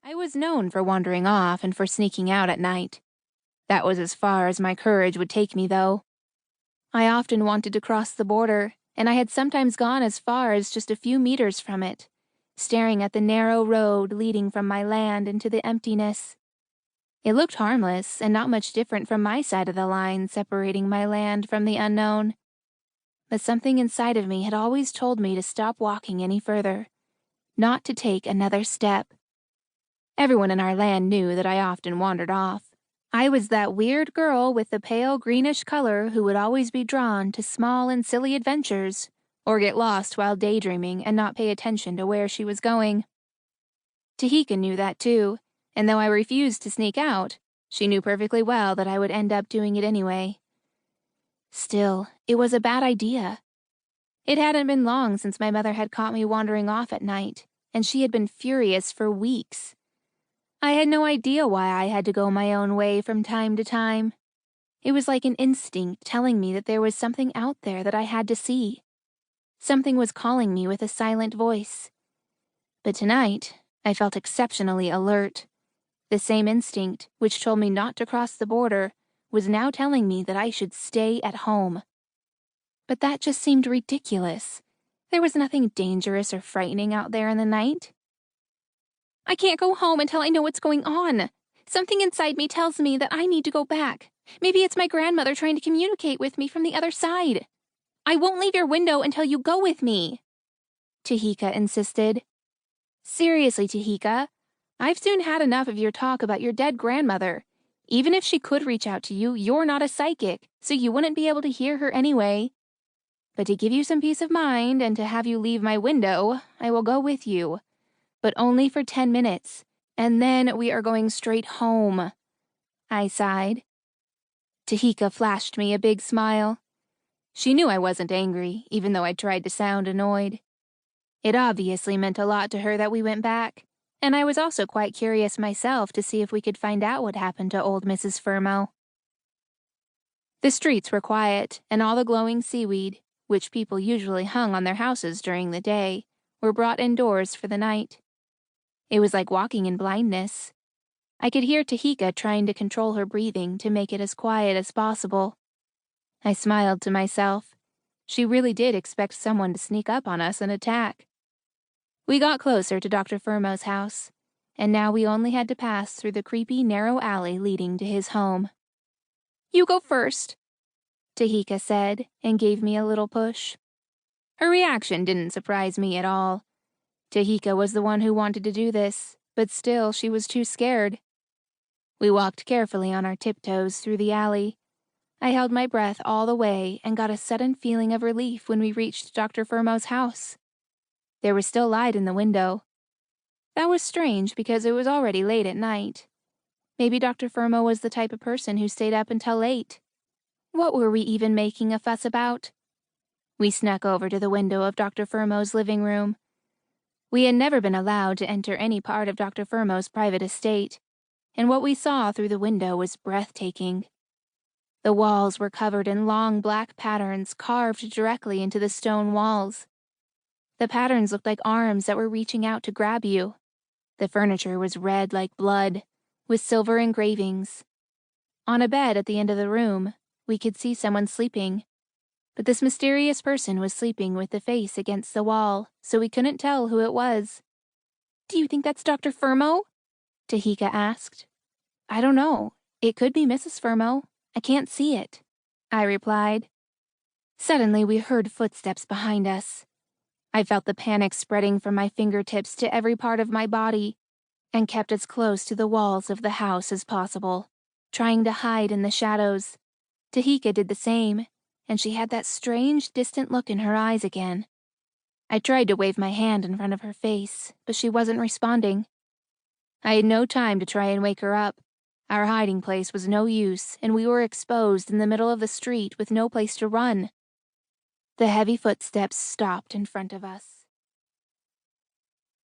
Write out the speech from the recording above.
I was known for wandering off and for sneaking out at night. That was as far as my courage would take me, though. I often wanted to cross the border, and I had sometimes gone as far as just a few meters from it, staring at the narrow road leading from my land into the emptiness. It looked harmless and not much different from my side of the line separating my land from the unknown. But something inside of me had always told me to stop walking any further, not to take another step. Everyone in our land knew that I often wandered off. I was that weird girl with the pale greenish color who would always be drawn to small and silly adventures, or get lost while daydreaming and not pay attention to where she was going. Tahika knew that too, and though I refused to sneak out, she knew perfectly well that I would end up doing it anyway. Still, it was a bad idea. It hadn't been long since my mother had caught me wandering off at night, and she had been furious for weeks. I had no idea why I had to go my own way from time to time. It was like an instinct telling me that there was something out there that I had to see. Something was calling me with a silent voice. But tonight, I felt exceptionally alert. The same instinct, which told me not to cross the border, was now telling me that I should stay at home. But that just seemed ridiculous. There was nothing dangerous or frightening out there in the night. I can't go home until I know what's going on. Something inside me tells me that I need to go back. Maybe it's my grandmother trying to communicate with me from the other side. I won't leave your window until you go with me, Tahika insisted. Seriously, Tahika, I've soon had enough of your talk about your dead grandmother. Even if she could reach out to you, you're not a psychic, so you wouldn't be able to hear her anyway. But to give you some peace of mind and to have you leave my window, I will go with you. But only for 10 minutes, and then we are going straight home, I sighed. Tahika flashed me a big smile. She knew I wasn't angry, even though I tried to sound annoyed. It obviously meant a lot to her that we went back, and I was also quite curious myself to see if we could find out what happened to old Mrs. Furmo. The streets were quiet, and all the glowing seaweed, which people usually hung on their houses during the day, were brought indoors for the night. It was like walking in blindness. I could hear Tahika trying to control her breathing to make it as quiet as possible. I smiled to myself. She really did expect someone to sneak up on us and attack. We got closer to Dr. Furmo's house, and now we only had to pass through the creepy narrow alley leading to his home. You go first, Tahika said, and gave me a little push. Her reaction didn't surprise me at all. Tahika was the one who wanted to do this, but still she was too scared. We walked carefully on our tiptoes through the alley. I held my breath all the way and got a sudden feeling of relief when we reached Dr. Furmo's house. There was still light in the window. That was strange because it was already late at night. Maybe Dr. Furmo was the type of person who stayed up until late. What were we even making a fuss about? We snuck over to the window of Dr. Furmo's living room. We had never been allowed to enter any part of Dr. Furmo's private estate, and what we saw through the window was breathtaking. The walls were covered in long black patterns carved directly into the stone walls. The patterns looked like arms that were reaching out to grab you. The furniture was red like blood, with silver engravings. On a bed at the end of the room, we could see someone sleeping. But this mysterious person was sleeping with the face against the wall, so we couldn't tell who it was. Do you think that's Dr. Furmo? Tahika asked. I don't know. It could be Mrs. Furmo. I can't see it, I replied. Suddenly we heard footsteps behind us. I felt the panic spreading from my fingertips to every part of my body, and kept as close to the walls of the house as possible, trying to hide in the shadows. Tahika did the same, and she had that strange, distant look in her eyes again. I tried to wave my hand in front of her face, but she wasn't responding. I had no time to try and wake her up. Our hiding place was no use, and we were exposed in the middle of the street with no place to run. The heavy footsteps stopped in front of us.